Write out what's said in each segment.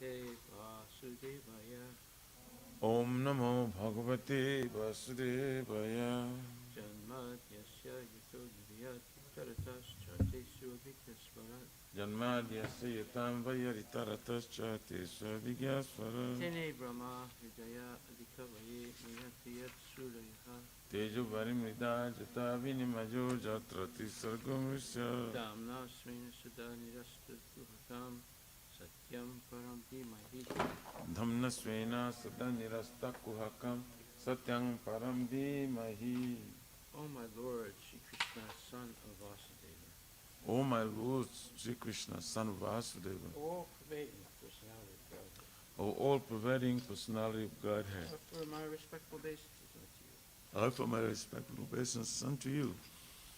Vasudevaya. Om Namo Bhagavate Vasudevaya. Janmadyasya yato niriyati taratascha tesu abhikasvarat. Janmadyasya yatam vayaritarataschate swavigyasvara. Tene brahma hridaya adhikavaye niyati yat surayaha. Tejo varimrida jata vinimajo jatrati sargumrisya. Damna svena sada nirastatuhatam satyam param dhimahi. Dhamna svena sada nirasta kuhakam satyang param dhimahi. O my Lord, Shri Krishna, son of Vasudeva. O my Lord, Sri Krishna, son of Vasudeva. All pervading personality of Godhead. O all-pervading personality of Godhead. Offer my respectful obeisances unto you. I offer my respectful obeisance unto you.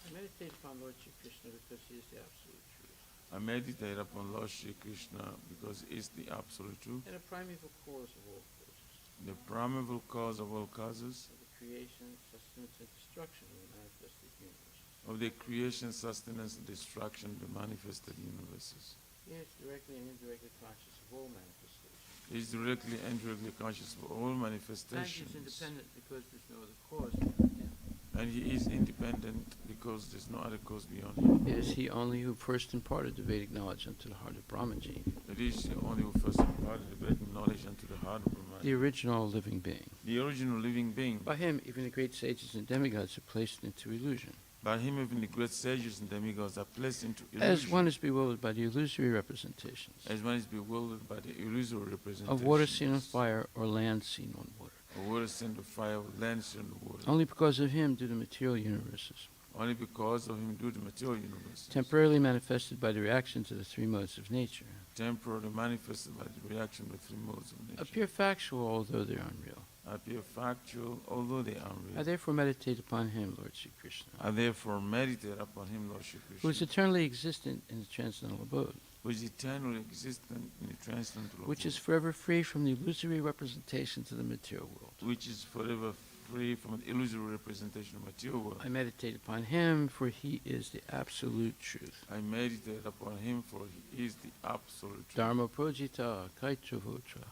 I meditate upon Lord Shri Krishna because he is the absolute truth. I meditate upon Lord Shri Krishna because he is the absolute truth. And a primeval cause of all causes. The primeval cause of all causes. Of the creation, sustenance, and destruction of the manifested universes. Of the creation, sustenance, and destruction of the manifested universes. He is directly and indirectly conscious of all manifestations. He is directly and indirectly conscious of all manifestations. And he is independent because there's no other cause beyond him. And he is independent because there's no other cause beyond him. It is he only who first imparted the Vedic knowledge unto the heart of Brahmaji. It is the only who first imparted the Vedic knowledge unto the heart of Brahma. The original living being. The original living being. By him, even the great sages and demigods are placed into illusion. By him, even the great sages and demigods are placed into illusion. As one is bewildered by the illusory representations. As one is bewildered by the illusory representations. Of water seen on fire or land seen on water. Of water seen on fire, or land seen on water. Only because of him do the material universes. Only because of him do the material universes. Temporarily manifested by the reaction to the three modes of nature. Temporarily manifested by the reaction of the three modes of nature. Appear factual, although they are unreal. Appear factual, although they are unreal. I therefore meditate upon him, Lord Shri Krishna. I therefore meditate upon him, Lord Shri Krishna. Who is eternally existent in the transcendental abode. Who is eternally existent in the transcendental abode. Which is forever free from the illusory representations of the material world. Which is forever free from the illusory representation of the material world. I meditate upon him, for he is the absolute truth. I meditate upon him, for he is the absolute truth. Dharma projita kaitravudra.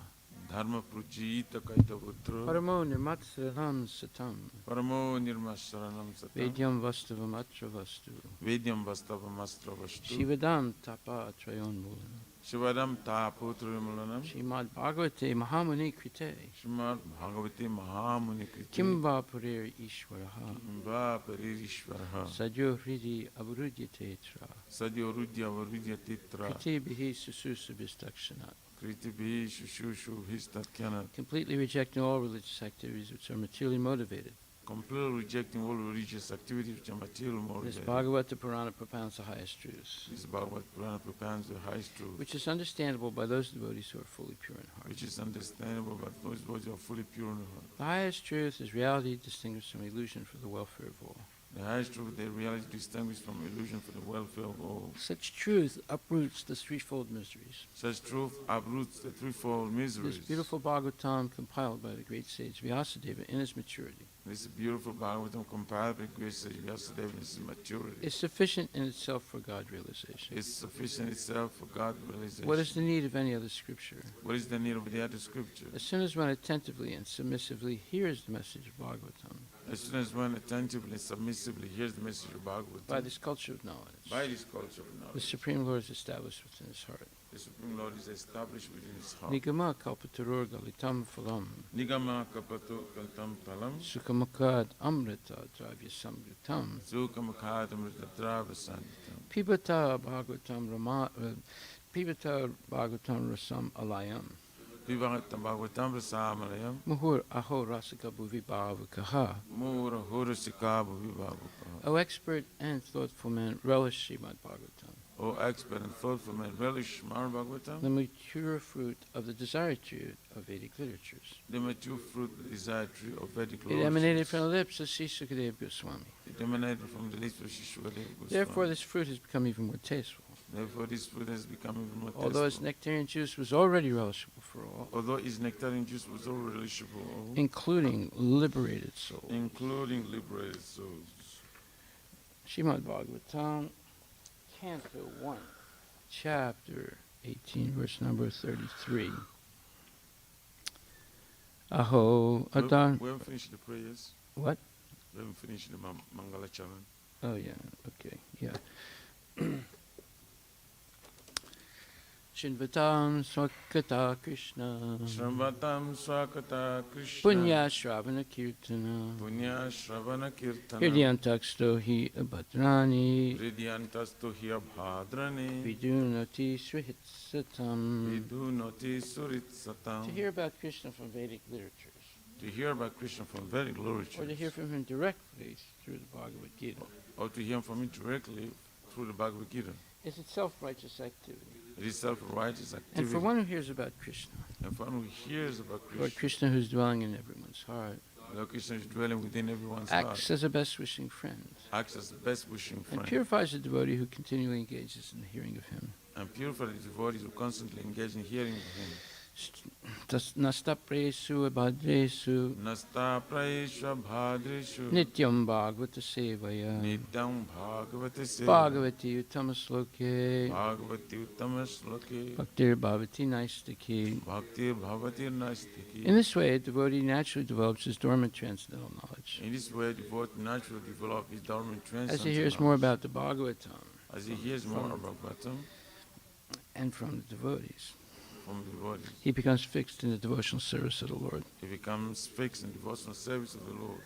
Dharma prajita kaitavutra. Paramo nirmatsaranam satam. Paramo nirmasaranam satam. Vedyam vastavam atra vastu. Vedyam vastavam astra vastu. Shivadam tapa trayon mulanam. Shivadam taputra mulanam. Srimad Bhagavate Mahamuni Krite. Srimad Bhagavate Mahamuni Krite. Kimva Purir Ishwaraha. Kimva Purir Ishwaraha. Sadyo Hridi Avarudya Tetra. Sadyo Rudya Avarudya Tetra. Kriti Bihi Sususa Vistakshanat. Kriti Shushu Histakyana. Completely rejecting all religious activities which are materially motivated. Completely rejecting all religious activities which are materially motivated. This Bhagavata Purana propounds the highest truths. This Bhagavata Purana propounds the highest truth. Which is understandable by those devotees who are fully pure in heart. Which is understandable by those devotees who are fully pure in heart. The highest truth is reality distinguished from illusion for the welfare of all. The highest truth, the reality distinguished from illusion for the welfare of all. Such truth uproots the threefold miseries. Such truth uproots the threefold miseries. This beautiful Bhagavatam compiled by the great sage Vyasadeva in his maturity. This beautiful Bhagavatam compiled by the great sage Vyasadeva in his maturity. Is sufficient in itself for God realization. It's sufficient itself for God realization. What is the need of any other scripture? What is the need of the other scripture? As soon as one attentively and submissively hears the message of Bhagavatam. As soon as one attentively and submissively hears the message of Bhagavatam. By this culture of knowledge. By this culture of knowledge. The Supreme Lord is established within his heart. The Supreme Lord is established within his heart. Nigama kalpatarur galitam phalam. Nigama kalpatarur galitam phalam. Sukamakad amrita dravya samritam. Sukamakad amrita dravya samritam. Pibata Bhagavatam rasam alayam. Pibata Bhagavatam rasam alayam. Muhur aho rasika bhuvi bhavakaha. Muhur aho rasika bhuvi bhavakaha. O expert and thoughtful man, relish Srimad Bhagavatam. O expert and thoughtful man, relish Srimad Bhagavatam. The mature fruit of the desired tree of Vedic literatures. The mature fruit of the desired tree of Vedic literatures. It emanated from the lips of Sri Sukadeva Goswami. It emanated from the lips of Sri Sukadeva Goswami. Therefore, this fruit has become even more tasteful. Therefore, this fruit has become even more Although its nectarian juice was already relishable for all. Although its nectarian juice was already relishable for all. Including liberated souls. Including liberated souls. Srimad Bhagavatam, Canto 1, Chapter 18, verse number 33. Aho Adar. We haven't finished the prayers. What? We haven't finished the Mangala Charan. Oh, yeah. Okay. Yeah. Shinvatam Swakata Krishna. Shramvatam Swakata Krishna. Punya Shravana Kirtana. Punya Shravana Kirtana. Hiryantaksto hi abhadrani. Hridyantastu hiya bhadrani. Vidunati srihitsatam. Vidunati suritsatam. To hear about Krishna from Vedic literatures. To hear about Krishna from Vedic literature. Or to hear from him directly through the Bhagavad Gita. Or to hear from him directly through the Bhagavad Gita. Is it self-righteous activity? It is self-righteous activity. And for one who hears about Krishna, and for one who hears about Krishna, Lord Krishna who's dwelling in everyone's heart, Lord Krishna is dwelling within everyone's acts heart. as a best-wishing friend, Acts as the best-wishing friend. and purifies the devotee who continually engages in the hearing of him. And purifies the devotees who constantly engage in hearing of him. Nastapresu abhadresu Nasta praesha bhadreshu nityam bhagavata sevaya Nityam bhagavati seva bhagavati uttamasloke Bhagavati uttamasloke bhaktir bhavati naistaki. Bhakti bhavati nastiki. In this way, a devotee naturally develops his dormant transcendental knowledge. In this way, the devotee naturally develops his dormant transcendental As he hears more about the Bhagavatam As he hears more about Bhagavatam and from the devotees, from the devotees, he becomes fixed in the devotional service of the Lord. he becomes fixed in devotional service of the Lord.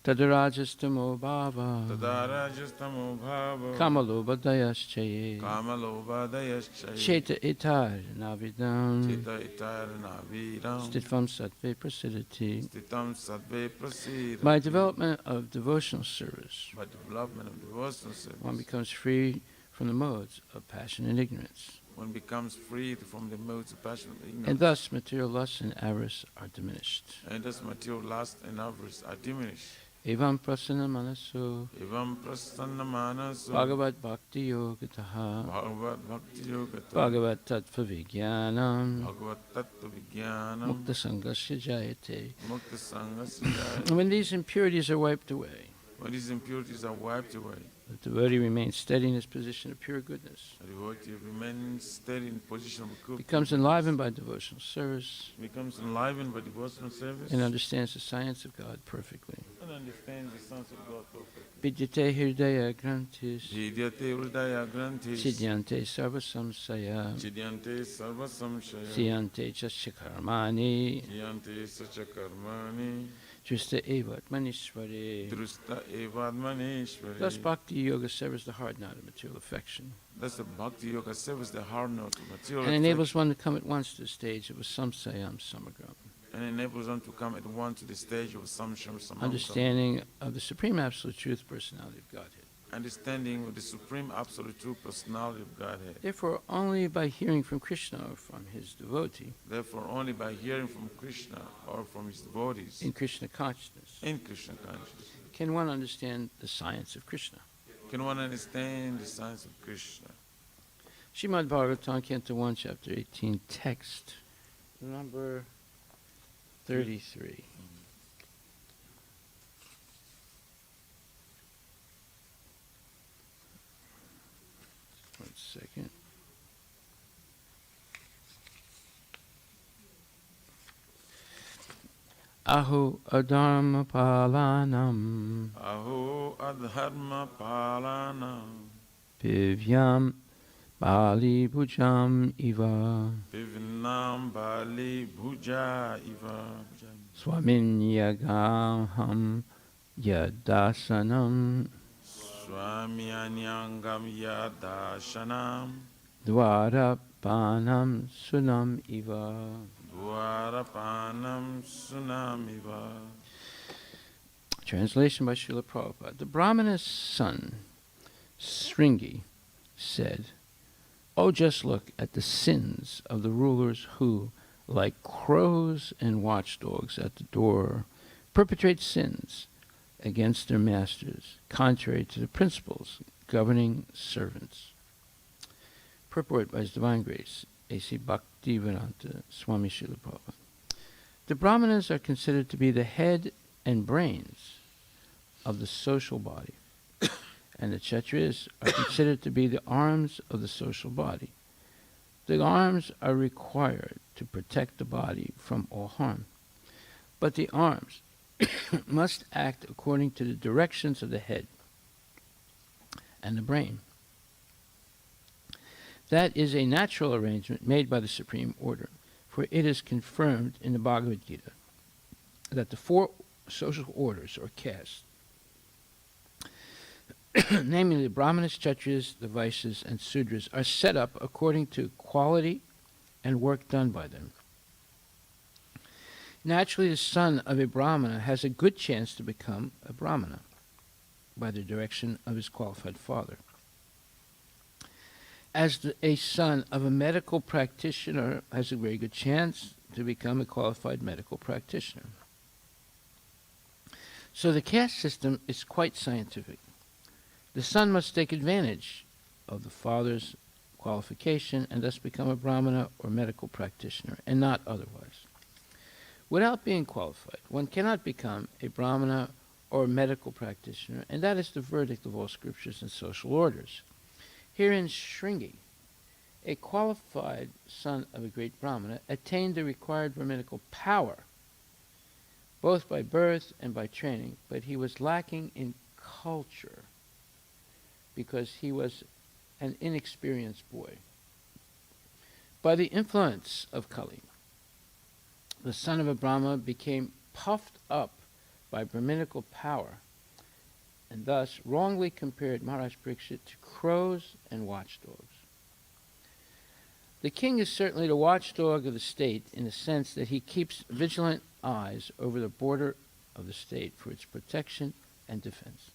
Tadarajastamo bhava Tadarajastamo bhava kamalobhadayaschaye Kamalobhadayaschaye cheta itar navidam Chita itaranavidam stitvam sattve prasidati. Stitam sadve prasida. By development of devotional service, By development of devotional service, one becomes free from the modes of passion and ignorance, one becomes freed from the modes of passion and ignorance. and thus material lust and avarice are diminished. And thus material lust and avarice are diminished. Evam prasanna manaso Evam prasanna manaso bhagavat bhakti yogataha Bhagavat bhakti yogata bhagavat tattva vijnanam Bhagavat tattva vijnanam mukta sangasya jayate. Mukta sangasya. When these impurities are wiped away, When these impurities are wiped away, the devotee remains steady in his position of pure goodness, the devotee remains steady in position of good, becomes enlivened by devotional service, becomes enlivened by devotional service, and understands the science of God perfectly. and understands the sons of God perfectly. Vidyate hridaya grantis Hidyate hridaya grantis siddhyante sarva samsaya Chidyante sarva samshaya siyante chasya karmani Chiyante sacha karmani drista eva atmanishvare. Drusta evadmaneshvari. Thus bhakti yoga severs the hard knot of material affection Thus the bhakti yoga serves the hard note of material and enables affection, one to come at once to the stage of a samsayam samagram, and enables one to come at once to the stage of samsham samam, understanding of the supreme absolute truth personality of Godhead. understanding of the supreme absolute true personality of Godhead. Therefore, only by hearing from Krishna or from his devotee Therefore, only by hearing from Krishna or from his devotees in Krishna consciousness in Krishna consciousness can one understand the science of Krishna. can one understand the science of Krishna. Srimad Bhagvatam, Canto 1, Chapter 18, text number 33. One second. Aho adharma palanam Aho adharma palana pivyam bali bhujam iva Pivinam bali bhuja iva swamin yagaham yadasanam Swamyanyangam yadashanam dwarapanam sunam iva. Dwarapanam sunamiva. Translation by Srila Prabhupada. The Brahmana's son, Sringi, said, "Oh, just look at the sins of the rulers who, like crows and watchdogs at the door, perpetrate sins against their masters, contrary to the principles governing servants." Purport by His Divine Grace, A.C. Bhaktivedanta Swami Srila Prabhupada. The Brahmanas are considered to be the head and brains of the social body, and the Kshatriyas are considered to be the arms of the social body. The arms are required to protect the body from all harm, but the arms must act according to the directions of the head and the brain. That is a natural arrangement made by the Supreme Order, for it is confirmed in the Bhagavad Gita that the four social orders or castes, namely the Brahmanas, Kshatriyas, the Vaishyas, and Sudras, are set up according to quality and work done by them. Naturally, the son of a Brahmana has a good chance to become a Brahmana by the direction of his qualified father. As a son of a medical practitioner has a very good chance to become a qualified medical practitioner. So the caste system is quite scientific. The son must take advantage of the father's qualification and thus become a Brahmana or medical practitioner, and not otherwise. Without being qualified, one cannot become a Brahmana or medical practitioner, and that is the verdict of all scriptures and social orders. Here in Shringi, a qualified son of a great Brahmana attained the required Brahminical power, both by birth and by training, but he was lacking in culture because he was an inexperienced boy. By the influence of Kali, the son of a Brahmana became puffed up by Brahminical power, and thus wrongly compared Maharaj Pariksit to crows and watchdogs. The king is certainly the watchdog of the state in the sense that he keeps vigilant eyes over the border of the state for its protection and defense.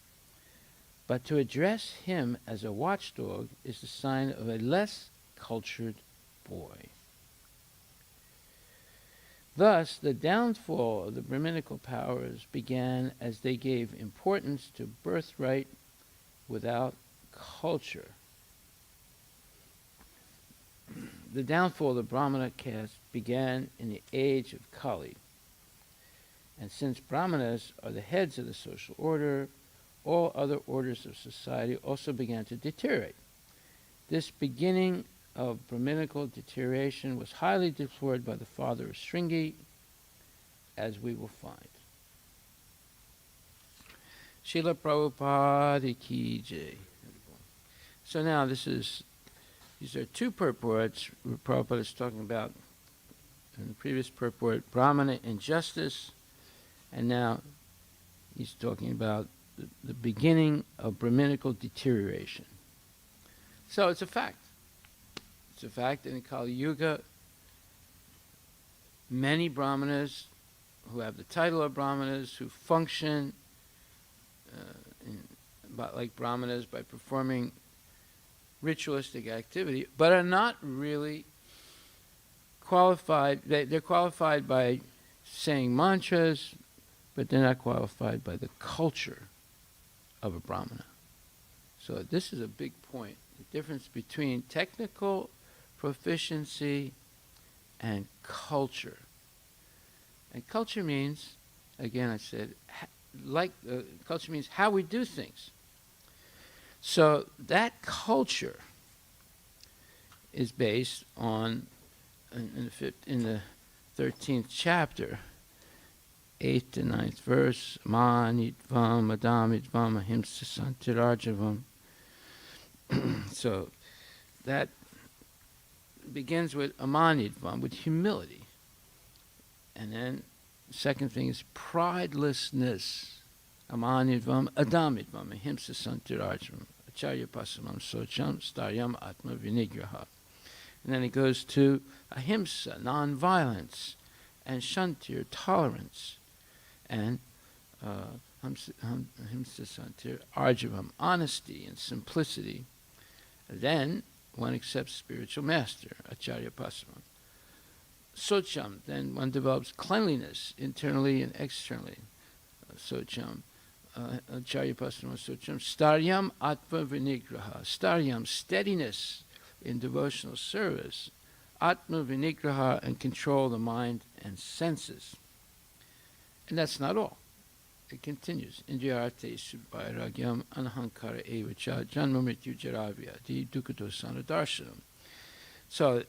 But to address him as a watchdog is the sign of a less cultured boy. Thus, the downfall of the Brahminical powers began as they gave importance to birthright without culture. The downfall of the Brahmana caste began in the age of Kali. And since Brahmanas are the heads of the social order, all other orders of society also began to deteriorate. This beginning of Brahminical deterioration was highly deplored by the father of Shringi, as we will find. Srila Prabhupada ki jai. So now these are two purports where Prabhupada is talking about, in the previous purport, Brahmana injustice, and now he's talking about the beginning of Brahminical deterioration. So it's a fact. It's a fact that in Kali Yuga, many Brahmanas who have the title of Brahmanas, who function like Brahmanas by performing ritualistic activity, but are not really qualified. They're qualified by saying mantras, but they're not qualified by the culture of a Brahmana. So this is a big point, the difference between technical proficiency and culture. And culture means, again I said, culture means how we do things. So that culture is based on, in the 13th chapter, 8th to 9th verse, Manidvam, Adamidvam, Ahimsa Santirajyavam. So that begins with Amanidvam, with humility. And then the second thing is pridelessness. Amanidvam, Adamidvam, Ahimsa Santirajyavam, Acharya Pasamam Socham, Staryam Atma Vinigraha. And then it goes to Ahimsa, non-violence, and Shantir, tolerance, and Ahimsa Santir, Arjavam, honesty and simplicity. Then one accepts spiritual master, Acharya Pasamam. Socham, then one develops cleanliness internally and externally. Socham, Acharya Pasamam Socham. Staryam Atma Vinigraha. Staryam, steadiness in devotional service. Atma Vinigraha, and control the mind and senses. And that's not all. It continues. Indriyarte subhairagyam anahankara evacha janma mrityu jaravya di dukkhato sanadarshanam. So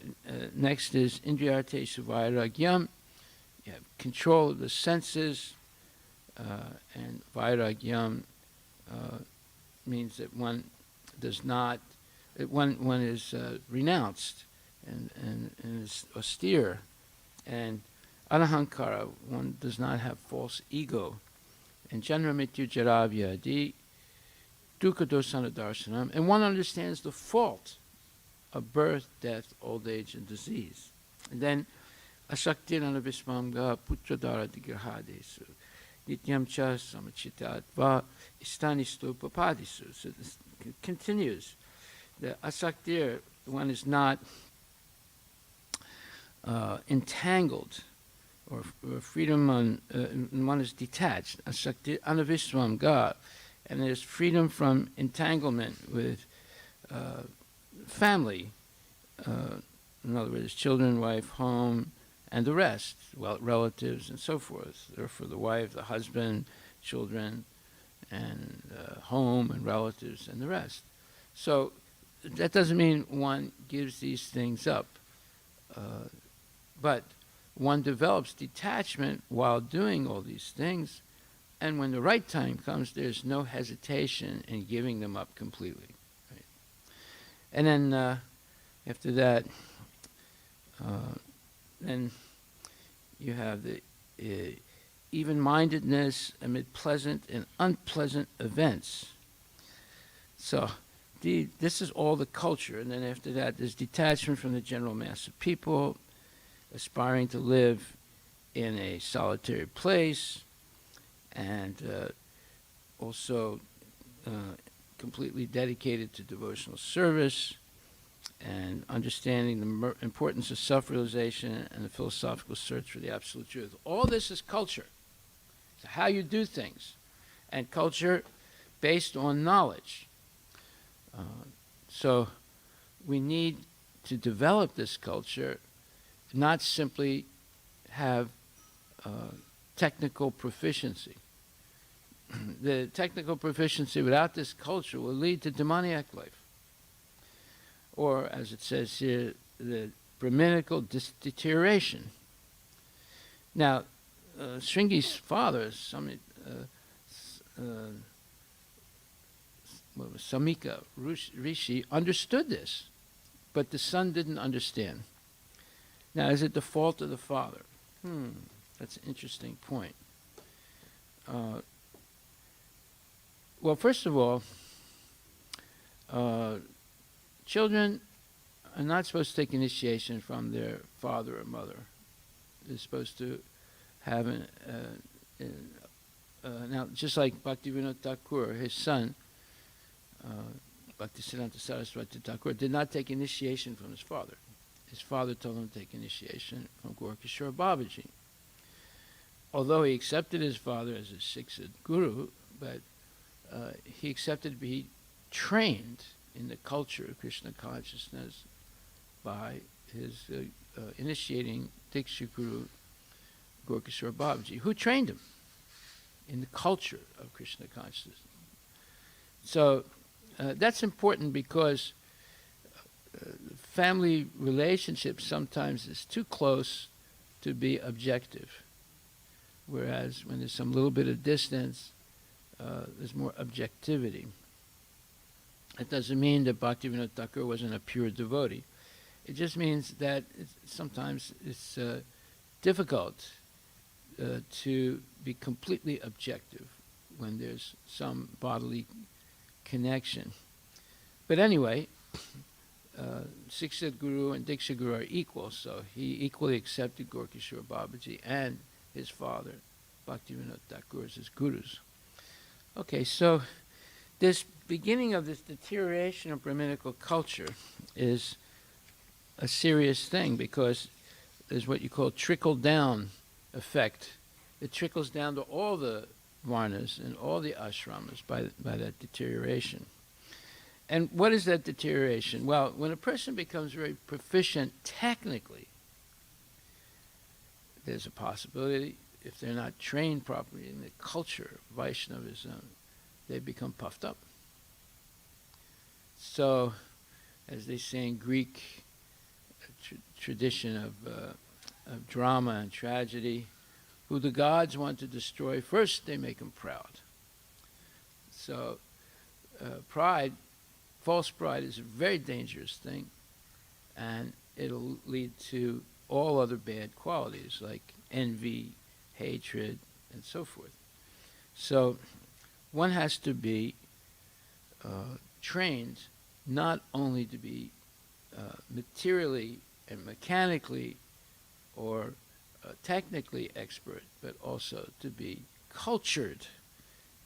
next is Indriyarteshu Vairagyam. You have control of the senses, and Vairagyam means that one does not, one is renounced and is austere, and anahankara, one does not have false ego, and janma mrityu jara vyadi dukkha dosana darshanam, and one understands the fault of birth, death, old age, and disease. And then asaktir anavismamga putradara digrahadesu nityam cha samachitatva istanistupa padisu. So this continues. The asaktir, one is not entangled, or freedom on, one is detached. Asaktir anavismamga, and there's freedom from entanglement with family, in other words, children, wife, home, and the rest, well, relatives and so forth. Therefore, the wife, the husband, children, and home and relatives and the rest. So that doesn't mean one gives these things up, but one develops detachment while doing all these things, and when the right time comes, there's no hesitation in giving them up completely. Right? And then after that, then you have the even-mindedness amid pleasant and unpleasant events. So this is all the culture. And then after that, there's detachment from the general mass of people, aspiring to live in a solitary place, and also completely dedicated to devotional service, and understanding the importance of self-realization and the philosophical search for the absolute truth. All this is culture. It's how you do things. And culture based on knowledge. So we need to develop this culture, not simply have technical proficiency. The technical proficiency without this culture will lead to demoniac life. Or, as it says here, the Brahminical deterioration. Now, Sringi's father, Samika Rishi, understood this, but the son didn't understand. Now, is it the fault of the father? That's an interesting point. Well, first of all, children are not supposed to take initiation from their father or mother. They're supposed to have now, just like Bhaktivinoda Thakur, his son, Bhaktisiddhanta Saraswati Thakur, did not take initiation from his father. His father told him to take initiation from Gorkishore Babaji. Although he accepted his father as a Sikha guru, but he accepted to be trained in the culture of Krishna consciousness by his initiating Diksha Guru, Gorkishore Babaji, who trained him in the culture of Krishna consciousness. So that's important, because family relationships sometimes is too close to be objective, whereas when there's some little bit of distance, there's more objectivity. It doesn't mean that Bhaktivinoda Thakur wasn't a pure devotee. It just means that sometimes it's difficult to be completely objective when there's some bodily connection. But anyway, Sikha Guru and Diksha Guru are equal, so he equally accepted Gorkishore Babaji and his father, Bhaktivinoda Thakur, as his gurus. Okay, so this beginning of this deterioration of Brahminical culture is a serious thing, because there's what you call trickle-down effect. It trickles down to all the varnas and all the ashramas by that deterioration. And what is that deterioration? Well, when a person becomes very proficient technically, there's a possibility, if they're not trained properly in the culture of Vaishnavism, they become puffed up. So, as they say in Greek, tradition of drama and tragedy, who the gods want to destroy. First, they make them proud. So pride, false pride, is a very dangerous thing, and it'll lead to all other bad qualities like envy, hatred, and so forth. So one has to be trained not only to be materially and mechanically or technically expert, but also to be cultured.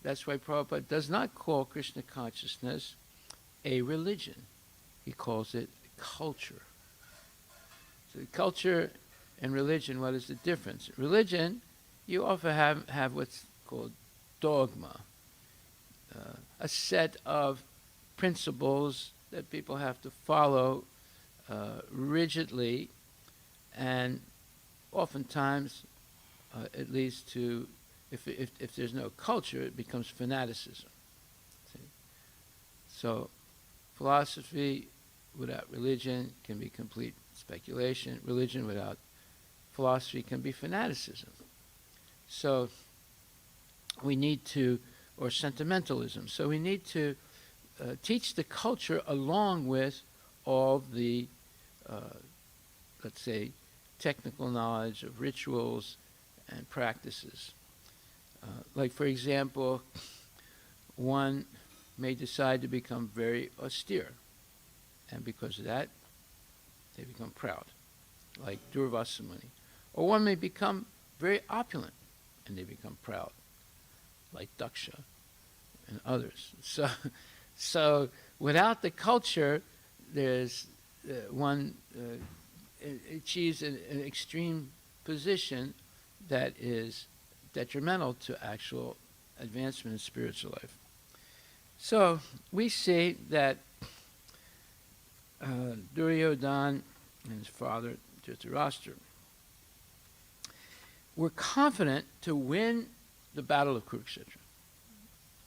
That's why Prabhupada does not call Krishna consciousness a religion. He calls it culture. So culture and religion, what is the difference? Religion, you often have what's called dogma, a set of principles that people have to follow rigidly, and oftentimes it leads to, if there's no culture, it becomes fanaticism. See? So philosophy without religion can be complete speculation. Religion without philosophy can be fanaticism. So we need to, or sentimentalism. So we need to teach the culture along with all the, let's say, technical knowledge of rituals and practices. Like, for example, one may decide to become very austere, and because of that, they become proud, like Durvasa Muni. Or one may become very opulent, and they become proud, like Daksha and others. So without the culture, there's one achieves an extreme position that is detrimental to actual advancement in spiritual life. So we see that Duryodhana and his father Dhritarashtra were confident to win the battle of Kurukshetra.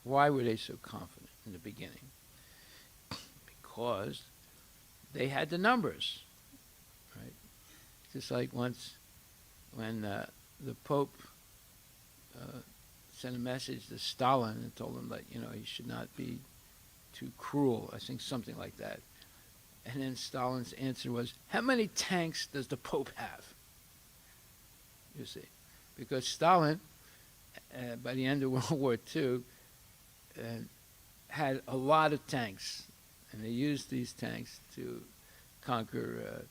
Why were they so confident in the beginning? Because they had the numbers, right? Just like once when the Pope sent a message to Stalin and told him that, he should not be too cruel, I think something like that. And then Stalin's answer was, how many tanks does the Pope have? You see, because Stalin, by the end of World War II, had a lot of tanks, and they used these tanks to conquer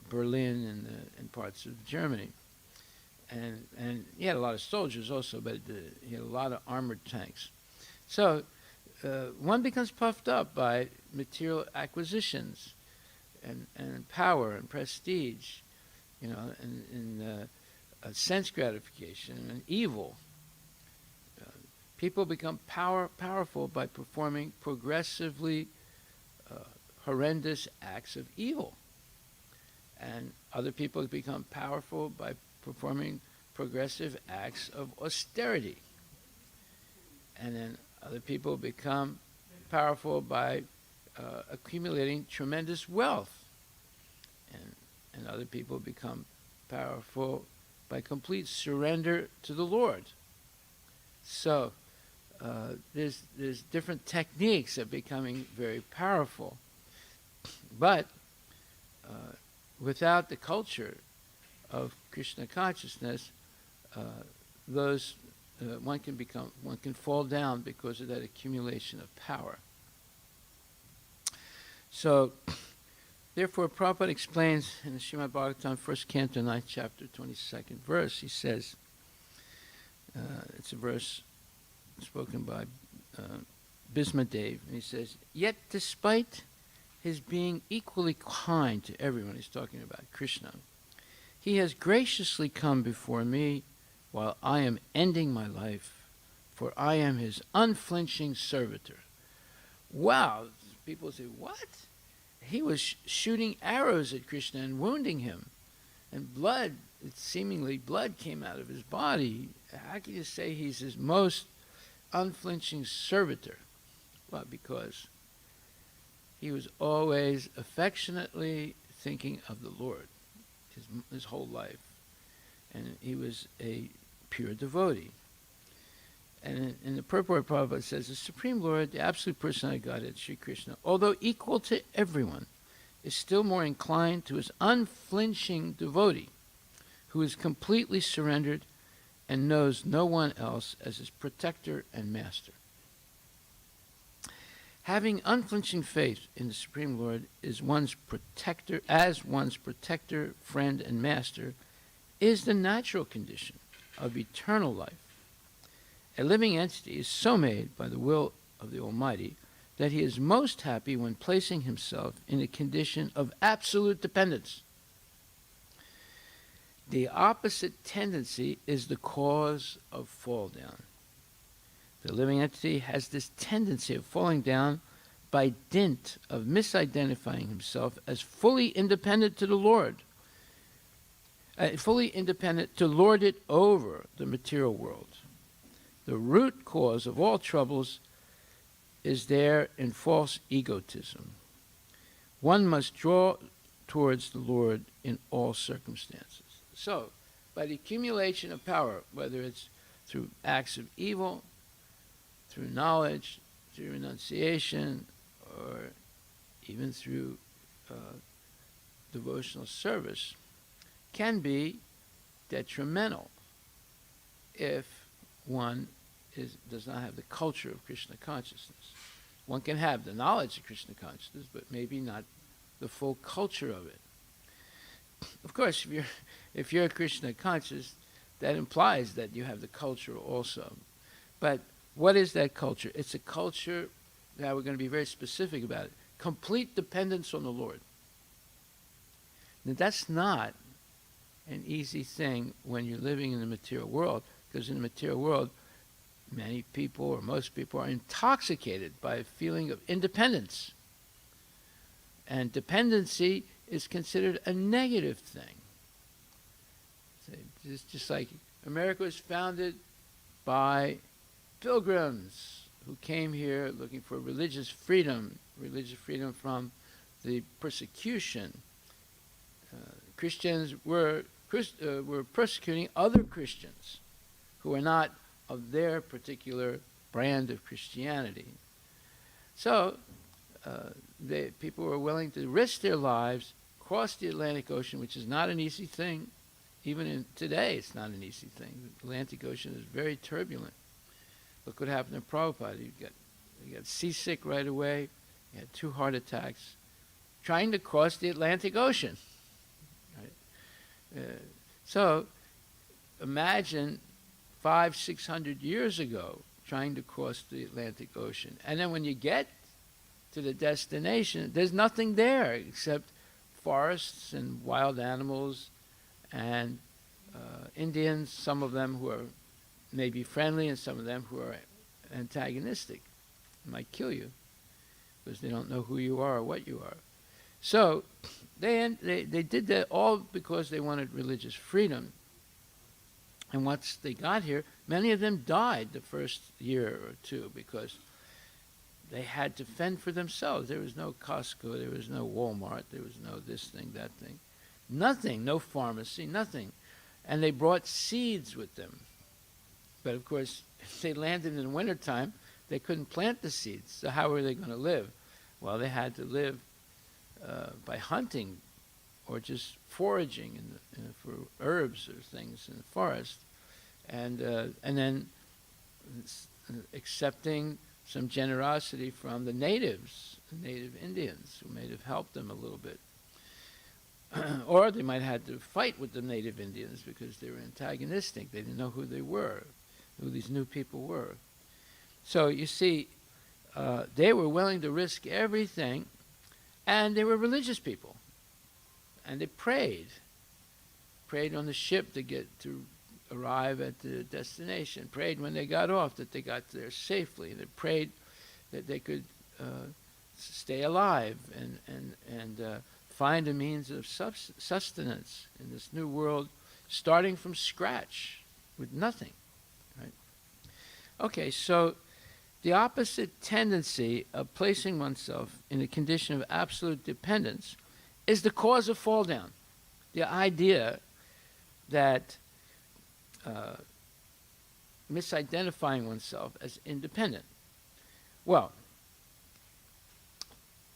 Berlin and parts of Germany. And he had a lot of soldiers also, but he had a lot of armored tanks. So one becomes puffed up by material acquisitions and power and prestige, and sense gratification and evil. People become powerful by performing progressively horrendous acts of evil. And other people become powerful by performing progressive acts of austerity. And then other people become powerful by accumulating tremendous wealth. And other people become powerful by complete surrender to the Lord. So there's different techniques of becoming very powerful. But without the culture of Krishna consciousness, one can fall down because of that accumulation of power. So, therefore, Prabhupada explains in the Srimad Bhagvatam, 1st Canto, 9th chapter, 22nd verse, he says, it's a verse spoken by Bhismadev, and he says, yet despite his being equally kind to everyone, he's talking about Krishna, he has graciously come before me while I am ending my life, for I am his unflinching servitor. Wow, people say, what? He was shooting arrows at Krishna and wounding him, and seemingly blood came out of his body. How can you say he's his most unflinching servitor? Well, because he was always affectionately thinking of the Lord his whole life. And he was a pure devotee. And in the purport, Prabhupada says, the Supreme Lord, the absolute personality of Godhead, Sri Krishna, although equal to everyone, is still more inclined to his unflinching devotee, who is completely surrendered and knows no one else as his protector and master. Having unflinching faith in the Supreme Lord as one's protector, friend, and master, is the natural condition of eternal life. A living entity is so made by the will of the Almighty that he is most happy when placing himself in a condition of absolute dependence. The opposite tendency is the cause of fall down. The living entity has this tendency of falling down by dint of misidentifying himself as fully independent to the Lord, fully independent to lord it over the material world. The root cause of all troubles is there in false egotism. One must draw towards the Lord in all circumstances. So, by the accumulation of power, whether it's through acts of evil, through knowledge, through renunciation, or even through devotional service, can be detrimental if one does not have the culture of Krishna consciousness. One can have the knowledge of Krishna consciousness, but maybe not the full culture of it. Of course, if you're Krishna conscious, that implies that you have the culture also. But what is that culture? It's a culture, now we're going to be very specific about it, complete dependence on the Lord. Now, that's not an easy thing when you're living in the material world, because in the material world, many people, or most people, are intoxicated by a feeling of independence. And dependency is considered a negative thing. It's just like America was founded by pilgrims who came here looking for religious freedom from the persecution. Christians were persecuting other Christians who were not of their particular brand of Christianity. So people were willing to risk their lives, cross the Atlantic Ocean, which is not an easy thing. Even today, it's not an easy thing. The Atlantic Ocean is very turbulent. Look what happened to Prabhupada. He got seasick right away. He had 2 heart attacks trying to cross the Atlantic Ocean. Right? So imagine 500-600 years ago trying to cross the Atlantic Ocean. And then when you get to the destination, there's nothing there except forests and wild animals and Indians, some of them who are maybe friendly and some of them who are antagonistic. They might kill you because they don't know who you are or what you are. So they did that all because they wanted religious freedom. And once they got here, many of them died the first year or two because they had to fend for themselves. There was no Costco, there was no Walmart, there was no this thing, that thing. Nothing, no pharmacy, nothing. And they brought seeds with them. But of course, if they landed in the wintertime, they couldn't plant the seeds. So how were they going to live? Well, they had to live by hunting or just foraging for herbs or things in the forest. And then accepting some generosity from the natives, the native Indians, who may have helped them a little bit. Or they might have had to fight with the native Indians because they were antagonistic. They didn't know who they were, who these new people were. So you see, they were willing to risk everything, and they were religious people. And they prayed on the ship to arrive at the destination, prayed when they got off that they got there safely. They prayed that they could stay alive and find a means of sustenance in this new world, starting from scratch with nothing. Right? Okay, so the opposite tendency of placing oneself in a condition of absolute dependence is the cause of fall down. The idea that misidentifying oneself as independent. Well,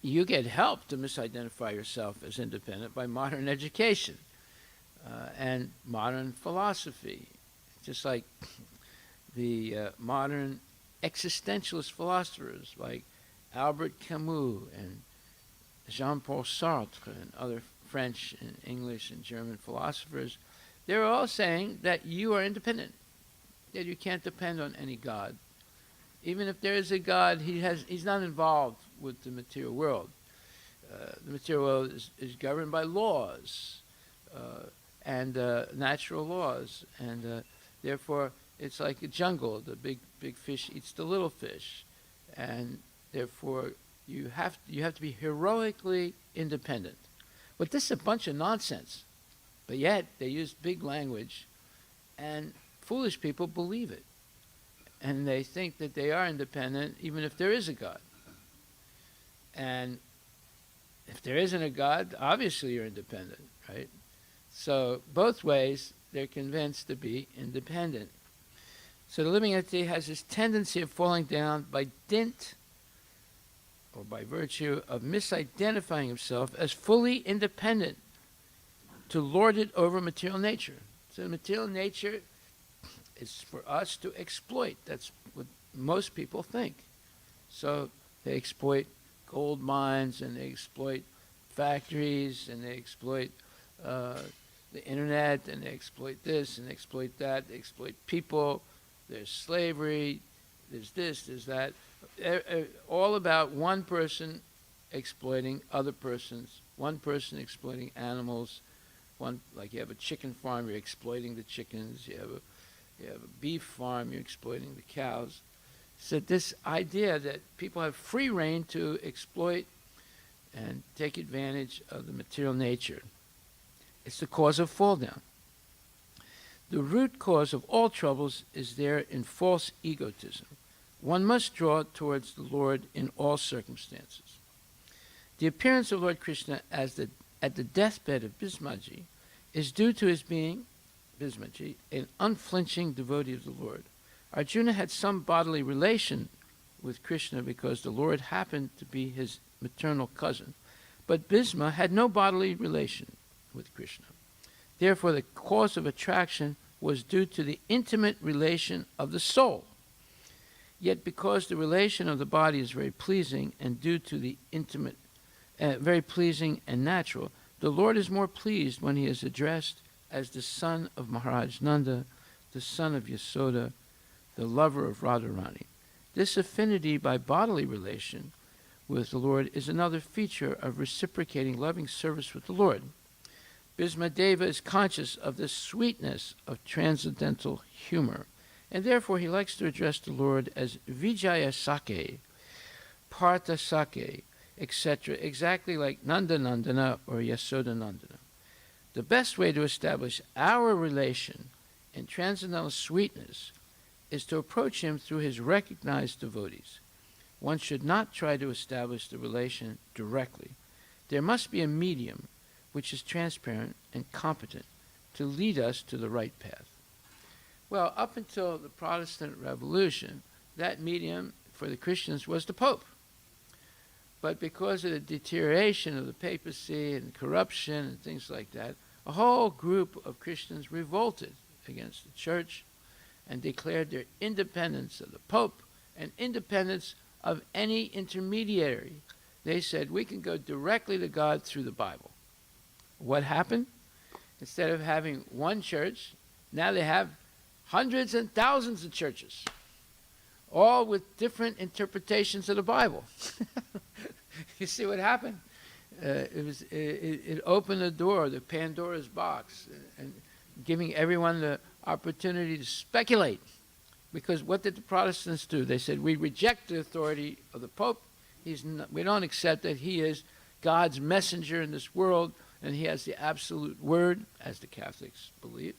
you get help to misidentify yourself as independent by modern education and modern philosophy, just like the modern existentialist philosophers like Albert Camus and Jean-Paul Sartre and other French and English and German philosophers. They're all saying that you are independent, that you can't depend on any God. Even if there is a God, he's not involved with the material world. The material world is governed by laws and natural laws, and therefore it's like a jungle. The big fish eats the little fish, and therefore you have to be heroically independent. But this is a bunch of nonsense. But yet they use big language, and foolish people believe it. And they think that they are independent even if there is a God. And if there isn't a God, obviously you're independent, right? So both ways, they're convinced to be independent. So the living entity has this tendency of falling down by dint or by virtue of misidentifying himself as fully independent to lord it over material nature. So material nature is for us to exploit. That's what most people think. So they exploit gold mines, and they exploit factories, and they exploit the internet, and they exploit this, and they exploit that. They exploit people. There's slavery. There's this, there's that. All about one person exploiting other persons, one person exploiting animals. One, like you have a chicken farm, you're exploiting the chickens. You have a beef farm, you're exploiting the cows. So this idea that people have free rein to exploit and take advantage of the material nature, it's the cause of fall down. The root cause of all troubles is there in false egotism. One must draw towards the Lord in all circumstances. The appearance of Lord Krishna at the deathbed of Bhismaji is due to his being, Bhismaji, an unflinching devotee of the Lord. Arjuna had some bodily relation with Krishna because the Lord happened to be his maternal cousin, but Bhisma had no bodily relation with Krishna. Therefore, the cause of attraction was due to the intimate relation of the soul. Yet because the relation of the body is very pleasing and due to the intimate, very pleasing and natural, the Lord is more pleased when he is addressed as the son of Maharaj Nanda, the son of Yasoda, the lover of Radharani. This affinity by bodily relation with the Lord is another feature of reciprocating loving service with the Lord. Bhismadeva is conscious of the sweetness of transcendental humor, and therefore he likes to address the Lord as Vijaya Sake, Partha Sake, etc., exactly like Nanda Nandana or Yasoda Nandana. The best way to establish our relation in transcendental sweetness is to approach him through his recognized devotees. One should not try to establish the relation directly. There must be a medium which is transparent and competent to lead us to the right path. Well, up until the Protestant Revolution, that medium for the Christians was the Pope. But because of the deterioration of the papacy and corruption and things like that, a whole group of Christians revolted against the church and declared their independence of the Pope and independence of any intermediary. They said, we can go directly to God through the Bible. What happened? Instead of having one church, now they have hundreds and thousands of churches, all with different interpretations of the Bible. You see what happened? It opened the door, the Pandora's box, and giving everyone the opportunity to speculate. Because what did the Protestants do? They said, we reject the authority of the Pope. We don't accept that he is God's messenger in this world, and he has the absolute word, as the Catholics believe.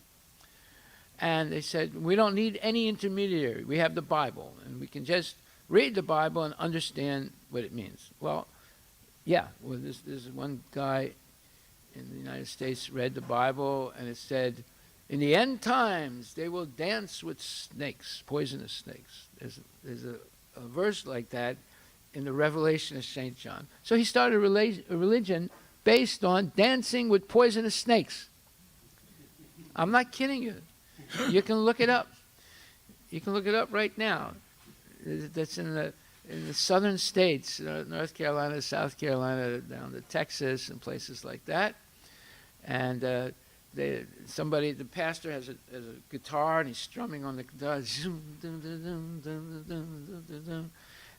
And they said, we don't need any intermediary. We have the Bible, and we can just read the Bible and understand what it means. Well, yeah, there's one guy in the United States read the Bible, and it said, in the end times, they will dance with snakes, poisonous snakes. There's a verse like that in the Revelation of St. John. So he started a religion based on dancing with poisonous snakes. I'm not kidding you. You can look it up. You can look it up right now. That's in the southern states, North Carolina, South Carolina, down to Texas and places like that. And the pastor has a guitar, and he's strumming on the guitar,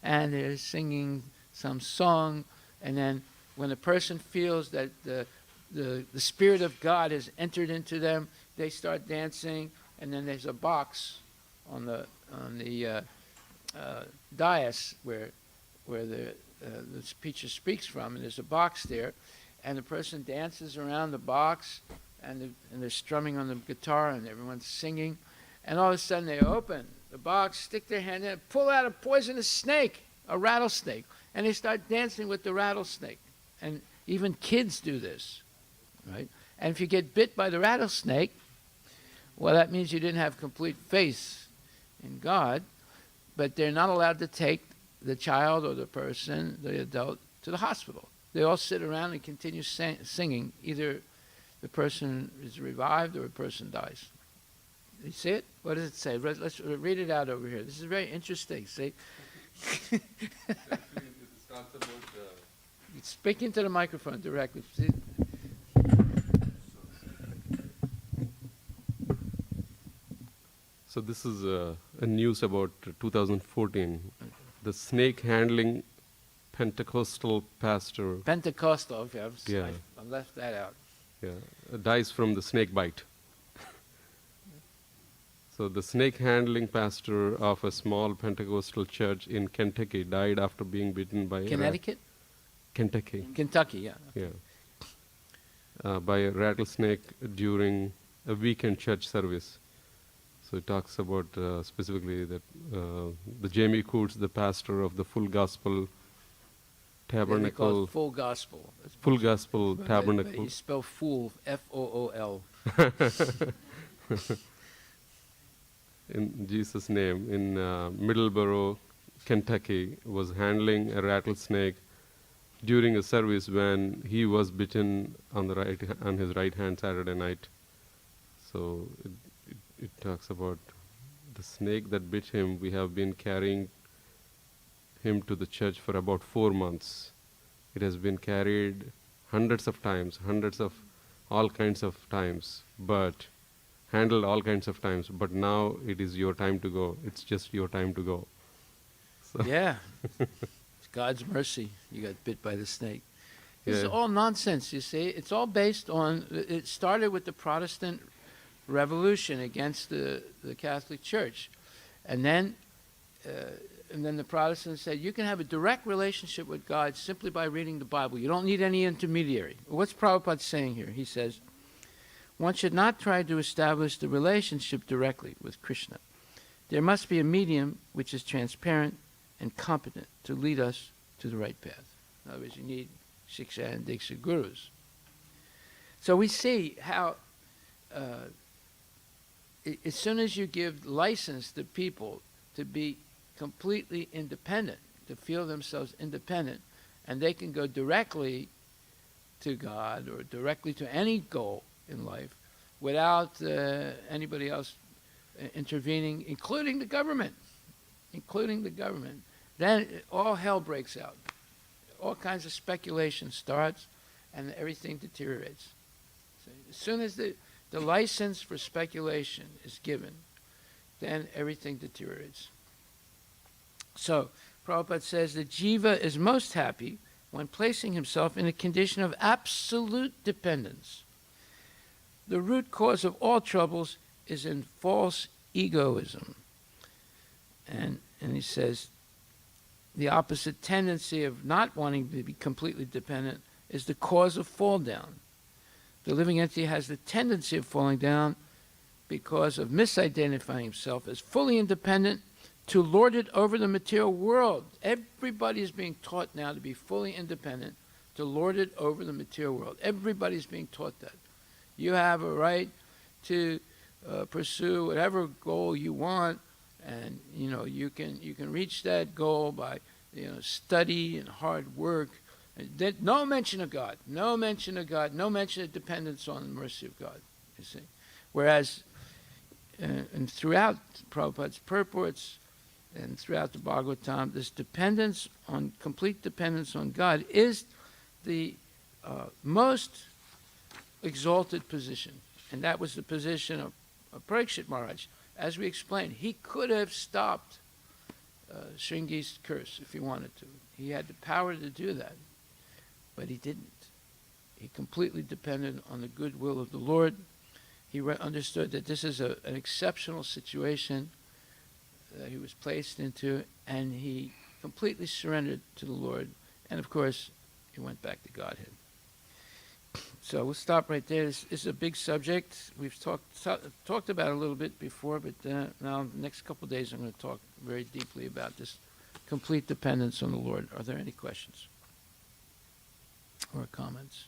and they're singing some song. And then when a person feels that the Spirit of God has entered into them, they start dancing. And then there's a box on the dais where the preacher speaks from, and there's a box there, and the person dances around the box, and they're strumming on the guitar, and everyone's singing, and all of a sudden they open the box, stick their hand in, pull out a poisonous snake, a rattlesnake, and they start dancing with the rattlesnake. And even kids do this, right? And if you get bit by the rattlesnake, well, that means you didn't have complete faith in God, but they're not allowed to take the child or the person, the adult, to the hospital. They all sit around and continue singing. Either the person is revived or a person dies. You see it? What does it say? Let's read it out over here. This is very interesting. See? Speak into the microphone directly. See? So this is a news about 2014. The snake handling Pentecostal pastor. Pentecostal, okay, Yeah. I left that out. Yeah, dies from the snake bite. So the snake handling pastor of a small Pentecostal church in Kentucky died after being bitten by Connecticut? Kentucky. Kentucky, yeah. Yeah. By a rattlesnake during a weekend church service. So it talks about specifically that the Jamie Coots, the pastor of the Full Gospel Tabernacle. Full Gospel. Full Gospel Tabernacle. But you spell fool, F-O-O-L. In Jesus' name, in Middleborough, Kentucky, was handling a rattlesnake during a service when he was bitten on his right hand Saturday night. So it talks about the snake that bit him. We have been carrying him to the church for about 4 months. It has been carried hundreds of times, all kinds of times, but handled all kinds of times. But now it is your time to go. It's just your time to go. So Yeah. It's God's mercy. You got bit by the snake. This is Yeah. all nonsense, you see. It's all based on, it started with the Protestant Revolution against the Catholic Church. And then the Protestants said, you can have a direct relationship with God simply by reading the Bible. You don't need any intermediary. What's Prabhupada saying here? He says, one should not try to establish the relationship directly with Krishna. There must be a medium which is transparent and competent to lead us to the right path. In other words, you need Shiksha and Diksha gurus. So we see how as soon as you give license to people to be completely independent, to feel themselves independent, and they can go directly to God or directly to any goal in life without anybody else intervening, including the government, then all hell breaks out. All kinds of speculation starts, and everything deteriorates. So as soon as the license for speculation is given, then everything deteriorates. So, Prabhupada says that Jiva is most happy when placing himself in a condition of absolute dependence. The root cause of all troubles is in false egoism. And he says the opposite tendency of not wanting to be completely dependent is the cause of fall down. The living entity has the tendency of falling down because of misidentifying himself as fully independent to lord it over the material world. Everybody is being taught now to be fully independent, to lord it over the material world. Everybody's being taught that. You have a right to pursue whatever goal you want, and you can reach that goal by study and hard work. No mention of God, no mention of God, no mention of dependence on the mercy of God. You see, whereas and throughout Prabhupada's purports and throughout the Bhagavatam, this complete dependence on God is the most exalted position. And that was the position of Parikshit Maharaj. As we explained, he could have stopped Shringi's curse if he wanted to. He had the power to do that, but he didn't. He completely depended on the goodwill of the Lord. He understood that this is an exceptional situation that he was placed into, and he completely surrendered to the Lord. And of course, he went back to Godhead. So we'll stop right there. This is a big subject. We've talked about it a little bit before, but now the next couple of days I'm going to talk very deeply about this complete dependence on the Lord. Are there any questions or comments?